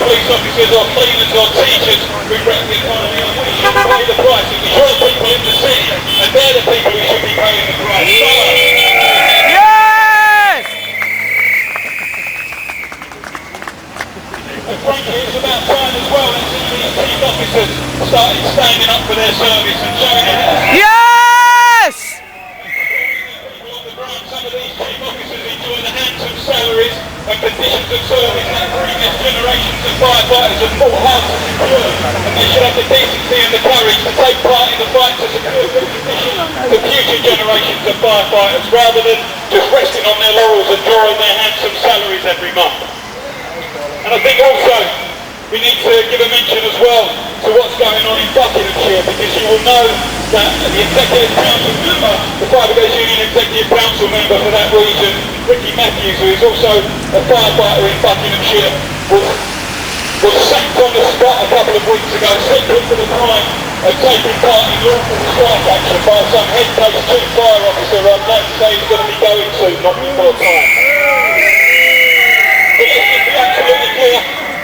police officers or cleaners or teachers who wreck the economy, and we should pay the price. It's the poor people in the city, and they're the people who should be paying the price. Yes! And frankly, it's about time as well that some of these chief officers started standing up for their service and showing it. Yes! Some of these chief officers enjoy the handsome salaries and conditions of service that previous generations of firefighters have fought hard to secure, and they should have the decency and the courage to take part in the fight to secure good conditions for future generations of firefighters, rather than just resting on their laurels and drawing their handsome salaries every month. And I think also we need to give a mention as well to what's going on in Buckinghamshire, because you will know that the Executive Council member, the Fire Brigade Union Executive Council member for that region, Ricky Matthews, who is also a firefighter in Buckinghamshire, was sacked on the spot a couple of weeks ago, simply for the crime of taking part in lawful strike action by some head case chief fire officer who I'd like to say is going to be going soon, not before time. But let's just be absolutely clear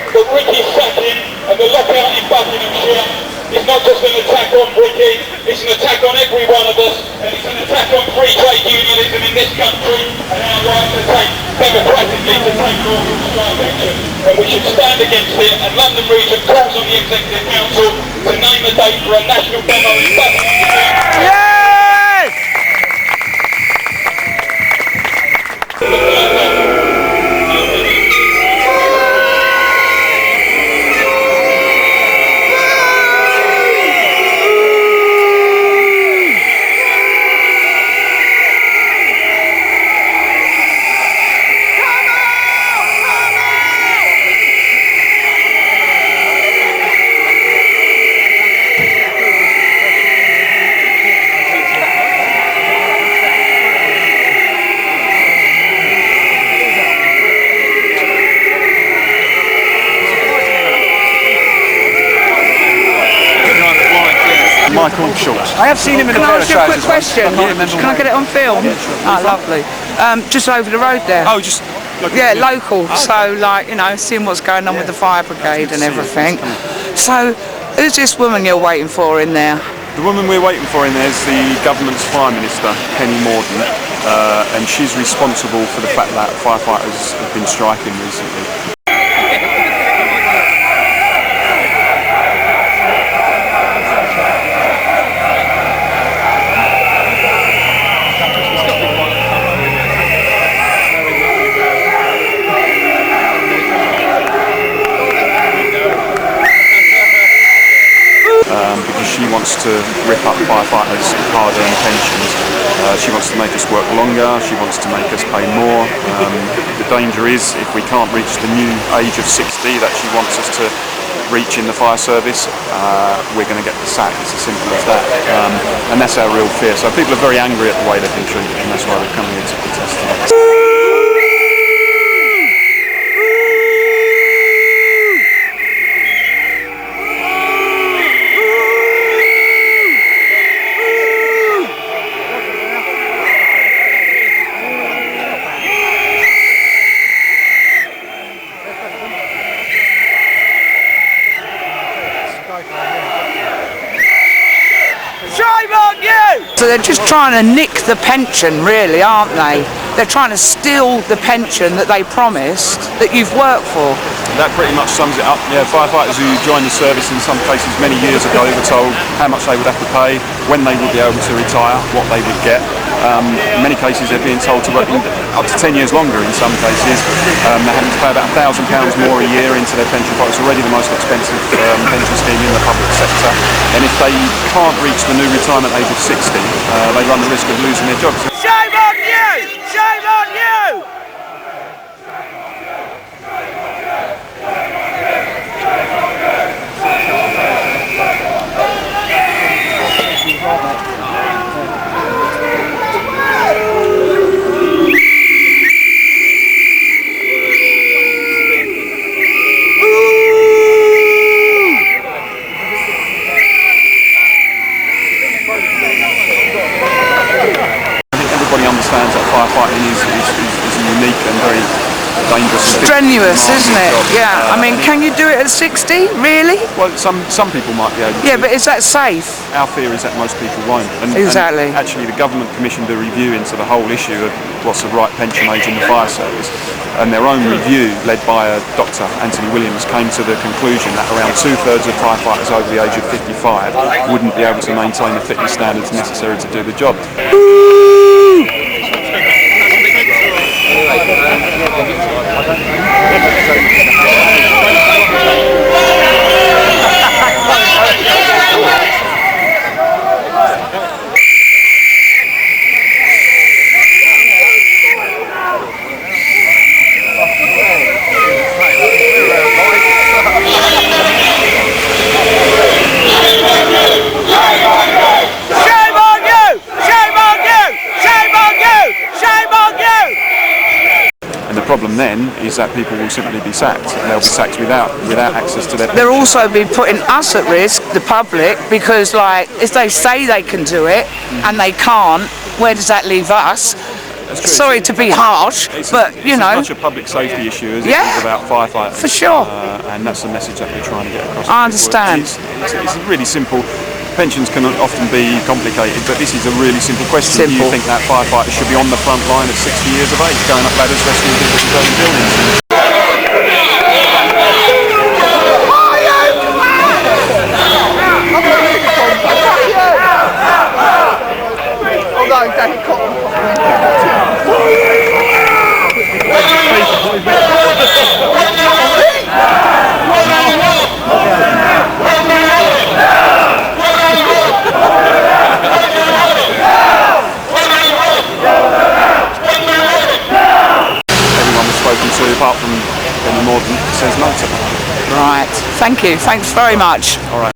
that Ricky's sacking and the lockout in Buckinghamshire is not just an attack on Ricky, it's an attack on every one of us, and it's an attack on free trade unionism in this country and our right to take, democratically, to take lawful strike action. And we should stand against it, and London Region calls on the Executive Council to name a date for a national demo in Buckinghamshire. Yes! I have seen him in Can I ask you a quick well. question? Can I get it on film? Ah, lovely. Just over the road there. Oh, just yeah, local. So, like, you know, seeing what's going on with the fire brigade and everything. So, who's this woman you're waiting for in there? The woman we're waiting for in there is the government's Fire Minister, Penny Mordaunt, and she's responsible for the fact that firefighters have been striking recently. Because she wants to rip up firefighters' hard-earned pensions. She wants to make us work longer, she wants to make us pay more. The danger is, if we can't reach the new age of 60 that she wants us to reach in the fire service, we're going to get the sack. It's as simple as that. And that's our real fear. So people are very angry at the way they've been treated, and that's why we're coming here to protest tonight. So they're just trying to nick the pension, really, aren't they? They're trying to steal the pension that they promised that you've worked for. That pretty much sums it up. Yeah, firefighters who joined the service in some cases many years ago were told how much they would have to pay, when they would be able to retire, what they would get. In many cases they're being told to work up to 10 years longer in some cases. They're having to pay about £1,000 more a year into their pension pot. It's already the most expensive pension scheme in the public sector. And if they can't reach the new retirement age of 60, they run the risk of losing their jobs. Shame on you! Shame on you! Everybody understands that firefighting is a ridiculous, isn't it? Yeah, I mean, can you do it at 60? Really? Well, some people might be able to. Yeah, but is that safe? Our fear is that most people won't. Exactly. And actually, the government commissioned a review into the whole issue of what's the right pension age in the fire service. And their own review, led by Dr. Anthony Williams, came to the conclusion that around 2/3 of firefighters over the age of 55 wouldn't be able to maintain the fitness standards necessary to do the job. The problem then is that people will simply be sacked, and they'll be sacked without access to their pension. They'll also be putting us at risk, the public, because like if they say they can do it and they can't, where does that leave us? Sorry to be harsh, but you know, it's as much a public safety issue as it is about firefighters. For sure. And that's the message that we're trying to get across. I understand. It's really simple. Pensions can often be complicated, but this is a really simple question. Simple. Do you think that firefighters should be on the front line at 60 years of age, going up ladders, rescuing people from burning buildings? Apart from Benny Morden, says no to that. Right. Thank you. Thanks very much. All right.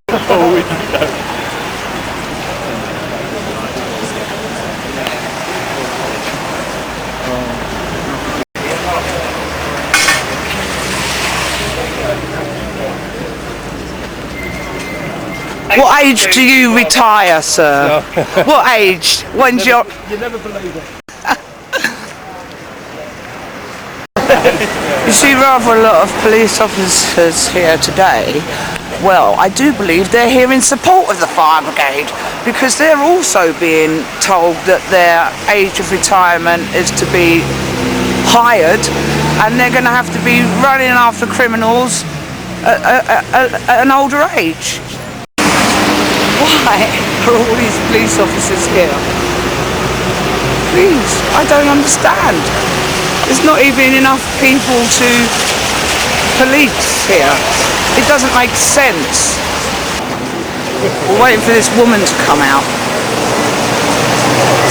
What age do you retire, sir? What age? When's your... You never believe it. You see rather a lot of police officers here today. Well, I do believe they're here in support of the fire brigade, because they're also being told that their age of retirement is to be hired, and they're going to have to be running after criminals at an older age. Why are all these police officers here? Please, I don't understand. There's not even enough people to police here. It doesn't make sense. We're waiting for this woman to come out.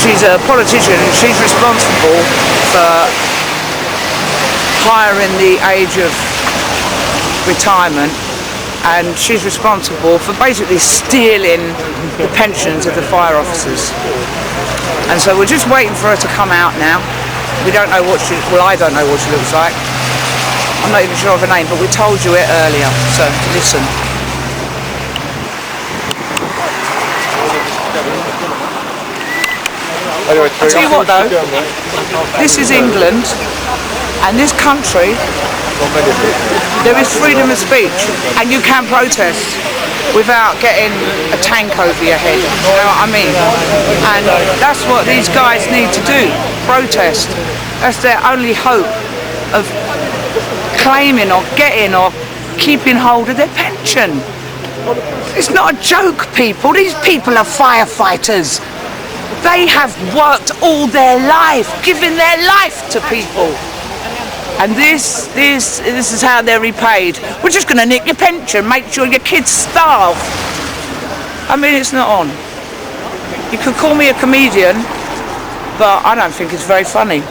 She's a politician and she's responsible for hiring the age of retirement, and she's responsible for basically stealing the pensions of the fire officers. And so we're just waiting for her to come out now. We don't know what she, well, I don't know what she looks like. I'm not even sure of her name, but we told you it earlier, so listen. I'll tell you what though, this is England, and this country, there is freedom of speech, and you can protest without getting a tank over your head, you know what I mean? And that's what these guys need to do, protest. That's their only hope of claiming or getting or keeping hold of their pension. It's not a joke, people. These people are firefighters. They have worked all their life, given their life to people. And this is how they're repaid. We're just going to nick your pension, make sure your kids starve. I mean, it's not on. You could call me a comedian, but I don't think it's very funny.